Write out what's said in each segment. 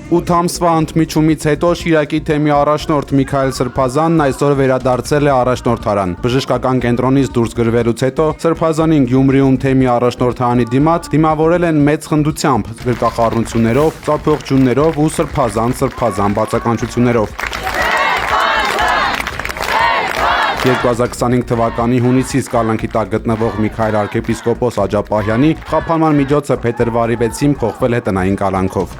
8 ամսվա ընդմիջումից հետո Շիրակի թեմի առաջնորդ Միքայել Սրբազանն այսօր վերադարձել է առաջնորդարան։ Բժշկական կենտրոնից դուրս գրվելուց հետո Սրբազանին Գյումրիում թեմի առաջնորդարանի դիմաց դիմավորել են մեծ խնդությամբ, գրկախառնություններով, ծափողջուններով ու սրբազան բացականչություններով։ 2025 թվականի հունիսից կալանքի տակ գտնվող Միքայել arczepiskopos Աջապահյանի խափանման միջոցը փետրվարի 6-ին փոխվել է տնային կալանքով։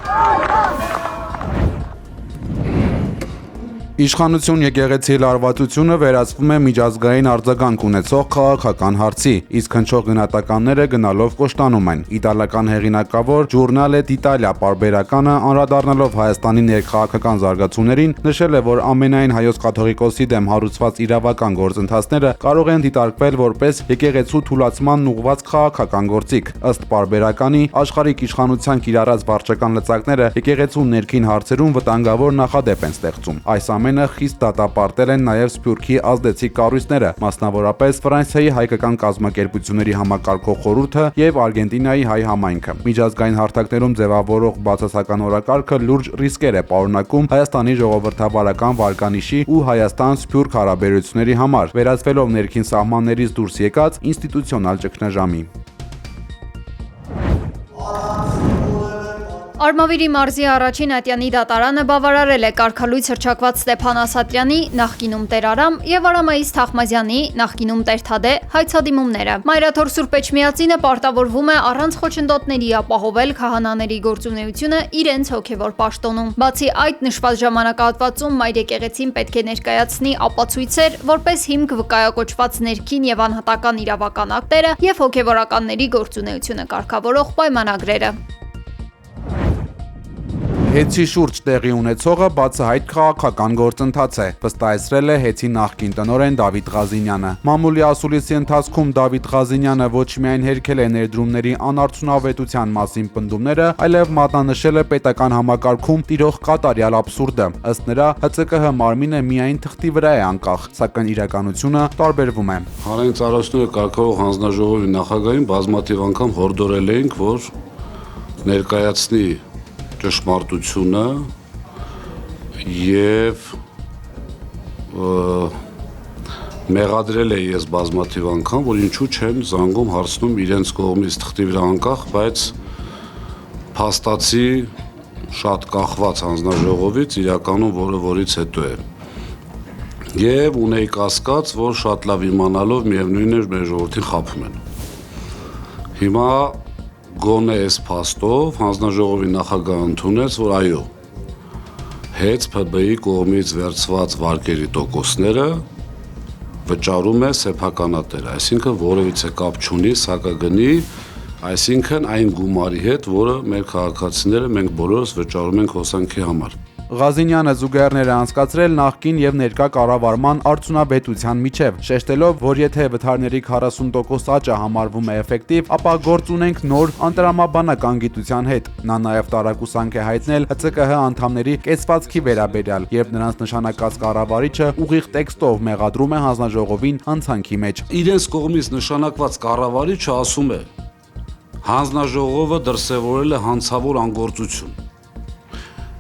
Իշխանություն եկեղեցի լարվածությունը վերածվում է միջազգային արձագանք ունեցող քաղաքական հարցի, իսկ հնչող գնահատականները գնալով կոշտանում են։ Իտալական հեղինակավոր Giornale d'Italia պարբերականը անդրադառնալով Հայաստանի ներքաղաքական զարգացումներին նշել է, որ ամենայն հայոց կաթողիկոսի դեմ հարուցված իրավական գործընթացները կարող են դիտարկվել որպես եկեղեցու թուլացմանն ուղղված քաղաքական գործիք։ Ըստ պարբերականի, աշխարհիկ իշխանության կիրառած վարչական լծակները եկեղեցու ներքին հարցերում վտանգավոր նախադեպ են ստեղծում։ Այս ամենը խիստ դատապարտել են նաև Սփյուռքի ազդեցիկ կառույցները, մասնավորապես Ֆրանսիայի հայկական կազմակերպությունների համակարգող խորհուրդը եւ Արգենտինայի հայ համայնքը։ Միջազգային հարթակներում ձևավորող բացասական օրակարգը լուրջ ռիսկեր է պարունակում Հայաստանի ժողովրդավարական վարկանիշի ու Հայաստան-Սփյուռք հարաբերությունների համար, վերածվելով ներքին սահմաններից դուրս եկած ինստիտուցիոնալ ճգնաժամի։ Արմավիրի մարզի առաջին ատյանի դատարանը բավարարել է կարգալույց հռչակված Ստեփան Ասատրյանի, նախկինում Տեր Արամ եւ Արամայիս Թախմազյանի, նախկինում Տեր Թադե հայցադիմումները։ Մայրաթոր Սուրբ Էջմիածինը պարտավորվում է առանց խոչընդոտների ապահովել քահանաների գործունեությունը իրենց հոգեվոր պաշտոնում։ Բացի այդ, նշված ժամանակահատվածում Մայր եկեղեցին պետք է ներկայացնի ապացույցեր, որպես հիմք վկայակոչված ներքին եւ անհատական իրավական ակտերը եւ հոգեվորականների գործունեությունը կարգավորող պայմանագրերը։ Հեծի շուրջ տեղի ունեցողը բացահայտ քաղաքական գործընթաց է, վստահեցրել է Հեծի նախկին տնօրեն Դավիթ Ղազինյանը։ Մամուլի ասուլիսի ընթացքում Դավիթ Ղազինյանը ոչ միայն հերքել է ներդրումների անարդյունավետության մասին պնդումները, այլև մատնանշել է պետական համակարգում տիրող կատարյալ աբսուրդը։ Ըստ նրա, ՀՑԿՀ մարմինը միայն թղթի վրա է անկախ, սակայն իրականությունը տարբերվում է։ Հանրային ծառայությունների կարգավորող հանձնաժողովի նախագահին բազմաթիվ անգամ հորդորել էինք, որ ներկայացնի ճշմարտությունը եւ մեղադրել է ես բազմաթիվ անգամ, որ ինչու չեն զանգում հարցնում իրենց կողմից թղթի վրա անկախ, բայց փաստացի շատ կախված հանձնաժողովից իրականում որից հետո է։ Եվ ունեի կասկած, որ շատ լավ իմանալով միևնույն է մեր ժողովրդին խաբում են։ Հիմա գոնե այս փաստով հանձնաժողովի նախագահը ընդունեց, որ այո, հենց ՓԲ-ի կողմից վերցված վարկերի տոկոսները վճարում է սեփականատերը, այսինքն որևիցե կապ չունի սակագնի, այսինքն այն գումարի հետ, որը մեր քաղաքացիները մենք բոլորս վճարում ենք հոսանքի համար։ Ղազինյանը զուգահեռներ է անցկացրել նախկին եւ ներկա կառավարման արդյունավետության միջև, շեշտելով, որ եթե վթարների 40% աճը համարվում է էֆեկտիվ, ապա գործ ունենք նոր անտրամաբանական գիտության հետ։ Նա նաեւ տարակուսանք է հայտնել ՀՑԿՀ անդամների կեցվածքի վերաբերյալ, երբ նրանց նշանակած կառավարիչը ուղիղ տեքստով մեղադրում է հանձնաժողովին հանցանքի մեջ։ Իրենց կողմից նշանակված կառավարիչը ասում է. հանձնաժողովը դրսևորել է հանցավոր անգործություն։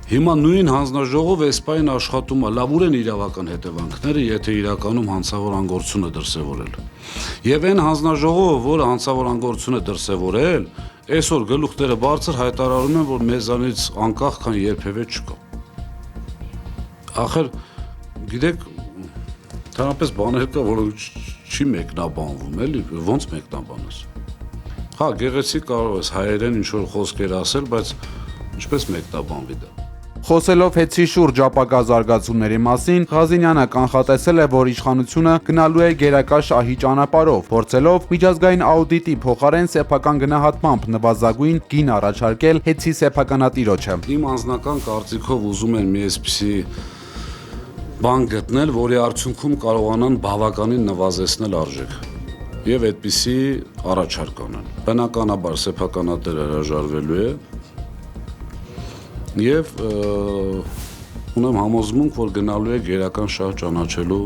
Հիմա նույն հանձնաժողովը այս պայն աշխատում է, լավ ուր են իրավական հետևանքները, եթե իրականում հանցավոր անգործություն է դրսևորել։ Եվ այն հանձնաժողովը, որը հանցավոր անգործություն է դրսևորել, այսօր գլուխները բարձր հայտարարում են, որ մեզանից անկախ քան երբևէ չկա։ Ախր, գիտեք, ընդհանրապես բաներ կա, որոնք չի մեկնաբանվում, էլի, ոնց մեկնաբանես։ Հա, գեղեցիկ կարող ես հայերեն ինչ-որ խոսքեր ասել, բայց ինչպես մեկնաբանվի դա։ Խոսելով Հեծի շուրջ ապագա զարգացումների մասին, Ղազինյանը կանխատեսել է, որ իշխանությունը գնալու է գերակա շահի ճանապարհով, փորձելով միջազգային աուդիտի փոխարեն սեփական գնահատմամբ նվազագույն գին առաջարկել Հեծի սեփականատիրոջը։ Իմ անձնական կարծիքով ուզում են մի այսպիսի բան գտնել, որի արդյունքում կարողանան բավականին նվազեցնել արժեքը։ Եվ այդպիսի առաջարկ անեն։ Բնականաբար սեփականատերը հրաժարվելու է Եվ ունեմ համոզմունք, որ գնալու է գերական շահ ճանաչելու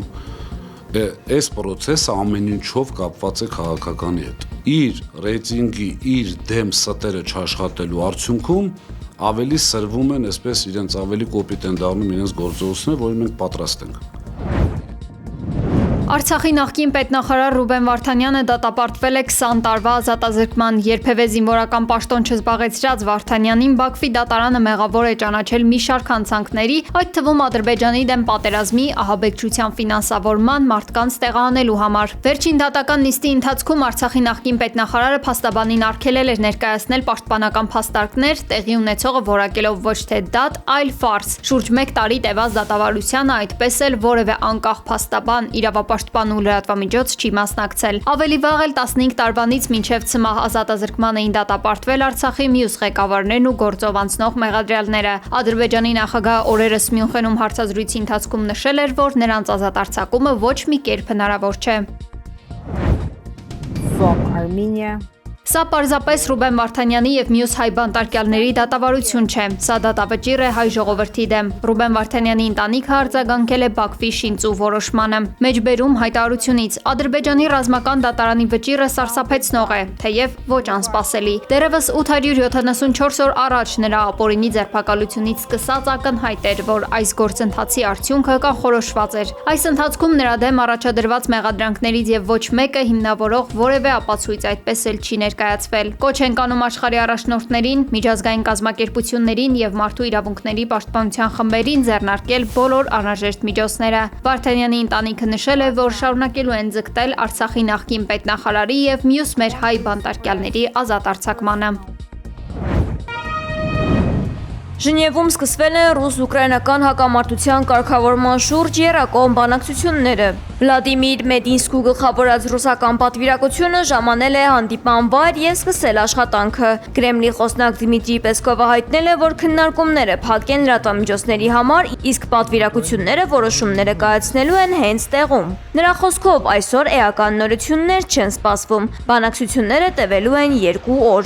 այս պրոցեսը ամեն ինչով կապված է քաղաքականի հետ։ Իր ռեյտինգի, իր դեմ ստերը չաշխատելու արդյունքում ավելի սրվում են, այսպես իրենց ավելի կոպիտ են դառնում իրենց գործողությունները, որին մենք պատրաստ ենք։ Արցախի նախկին պետնախարար Ռուբեն Վարդանյանը դատապարտվել է 20 տարվա ազատազրկման, երբևէ զինվորական պաշտոն չզբաղեցրած Վարդանյանին Բաքվի դատարանը մեղավոր է ճանաչել մի շարք հանցանքների, այդ թվում Ադրբեջանի դեմ պատերազմի, ահաբեկչության ֆինանսավորման, մարդկանց տեղահանելու համար։ Վերջին դատական նիստի ընթացքում Արցախի նախկին պետնախարարը փաստաբանին արգելել էր ներկայացնել պաշտպանական փաստարկներ, տեղի ունեցողը որակելով ոչ թե դատ, այլ ֆարս։ Շուրջ 1 տարի տևած դատավարությանը այդպես էլ որևէ անկախ փաստաբան, իրավապաշտպան ու լրատվամիջոց չի մասնակցել։ Ավելի վաղ էլ 15 տարվանից մինչև ցմահ ազատազրկման էին դատապարտվել Արցախի մյուս ղեկավարներն ու գործով անցնող մեղադրյալները։ Ադրբեջանի նախագահ օրերս Մյունխենում հարցազրույցի ընթացքում նշել էր, որ նրանց ազատարձակումը ոչ մի կերպ հնարավոր չէ։ From Armenia. Սա պարզապես Ռուբեն Վարդանյանի եւ մյուս հայ բանտարկյալների դատավարություն չէ։ Սա դատավճիռ է հայ ժողովրդի դեմ։ Ռուբեն Վարդանյանի ընտանիքը արձագանքել է Բաքվի շինծու որոշմանը։ Մեջբերում հայտարարությունից Ադրբեջանի ռազմական դատարանի վճիռը սարսափեցնող է, թեև ոչ անսպասելի։ Դեռևս 874 օր առաջ նրա ապօրինի ձերբակալությունից սկսած ակնհայտ էր, որ այս գործընթացի արդյունքը կանխորոշված էր։ Այս ընթացքում նրա դեմ առաջադրված մեղադրանքներից եւ ոչ մեկը հիմնավորող որևէ ապացույց այդպես էլ չի ներկայացվել։ Կոչ ենք անում աշխարհի առաջնորդներին, միջազգային կազմակերպություններին եւ մարդու իրավունքների պաշտպանության խմբերին ձեռնարկել բոլոր անհրաժեշտ միջոցները։ Վարդանյանի ընտանիքը նշել է, որ շարունակելու են ձգտել Արցախի նախկին պետնախարարի եւ մյուս մեր հայ բանտարկյալների ազատ արձակմանը։ Ժնևում սկսվել են ռուս-ուկրաինական հակամարտության կարգավորման շուրջ եռակողմ բանակցությունները։ Վլադիմիր Մեդինսկու գլխավորած ռուսական պատվիրակությունը ժամանել է հանդիպման վայր եւ սկսել աշխատանքը։ Կրեմլի խոսնակ Դմիտրի Պեսկովը հայտնել է, որ քննարկումները փակ են լրատվամիջոցների համար, իսկ պատվիրակությունները որոշումները կայացնելու են հենց տեղում։ Նրա խոսքով այսօր էական նորություններ չեն սպասվում։ Բանակցությունները տևելու են 2 օր։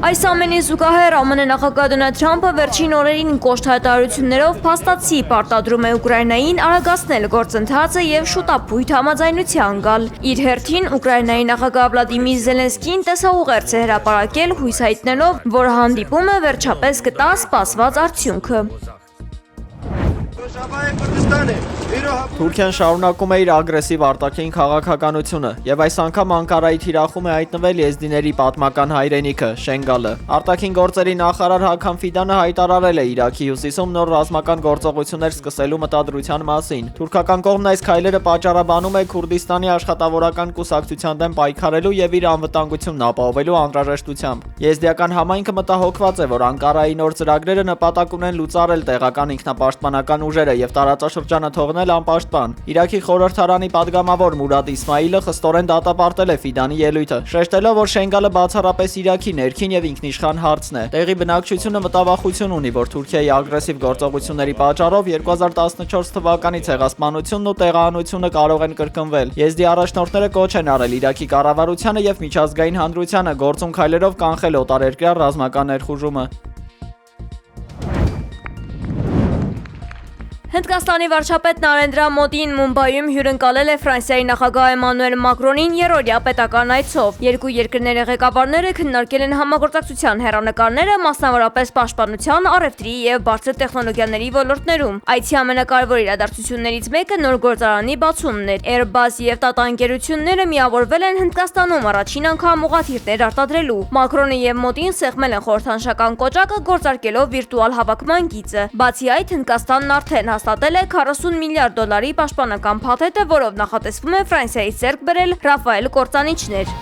Այս ամենին զուգահեռ ԱՄՆ նախագահ Դոնալդ Թրամփը վերջին օրերին կոշտ հայտարարություններով փաստացի պարտադրում է Ուկրաինային արագացնել գործընթացը եւ շուտապույտ համաձայնության գալ։ Իր հերթին Ուկրաինայի նախագահ Վլադիմիր Զելենսկին տեսաուղերձ է հրապարակել, հույս հայտնելով, որ հանդիպումը վերջապես կտա սպասված արդյունքը։ Թուրքիան շարունակում է իր ագրեսիվ արտաքին քաղաքականությունը եւ այս անգամ Անկարայի թիրախում է հայտնվել եզդիների պատմական հայրենիքը Շենգալը։ Արտաքին գործերի նախարար Հաքամ Ֆիդանը հայտարարել է Իրաքի հյուսիսում նոր ռազմական գործողություններ սկսելու մտադրության մասին։ Թուրքական կողմն այս քայլերը պատճառաբանում է Քուրդիստանի աշխատավորական կուսակցության դեմ պայքարելու եւ իր անվտանգությունն ապահովելու անհրաժեշտությամբ։ Եզդիական համայնքը մտահոգված է, որ Անկարայի նոր ծրագրերը նպատակ ունեն լուծարել տեղական ինքնապաշտպանական ուժերը եւ տարածաշրջանը թողնել անպաշտպան։ Իրաքի խորհրդարանի падգամավոր Մուրադ Իսմայիլը խստորեն դատապարտել է Ֆիդանի ելույթը, շեշտելով, որ Շենգալը բացառապես Իրաքի ներքին եւ ինքնիշխան հարցն է։ Տեղի բնակչությունը մտավախություն ունի, որ Թուրքիայի ագրեսիվ գործողությունների պատճառով 2014 թվականի ցեղասպանությունն ու տեղահանությունը կարող են կրկնվել։ Եզդի առաջնորդները կոչ են արել Իրաքի կառավարությանը եւ միջազգային հանրությանը գործուն քայլերով կանխել օտարերկրյա ռազմական ներխուժումը։ Հնդկաստանի վարչապետ Նարենդրա Մոդին Մումբայում հյուրընկալել է Ֆրանսիայի նախագահ Էմանուել Մակրոնին երրորդյա պետական այցով։ Երկու երկրների ղեկավարները քննարկել են համագործակցության հեռանկարները, մասնավորապես պաշտպանության, առևտրի եւ բարձր տեխնոլոգիաների ոլորտներում։ Այցի ամենակարևոր իրադարձություններից մեկը նոր գործարանի բացումն էր։ Airbus եւ Tata ընկերությունները միավորվել են Հնդկաստանում առաջին անգամ ուղղաթիռներ արտադրելու։ Մակրոնը եւ Մոդին սեղմել են խորհրդանշական կոճակը գործարկելով վիրտուալ հավաքման գիծը։ Բացի այդ, Հնդկաստանն արդեն հաստատել է 40 միլիարդ դոլարի պաշտպանական փաթեթը, որով նախատեսվում է Ֆրանսիայից ձեռք բերել Ռաֆայել կործանիչներ։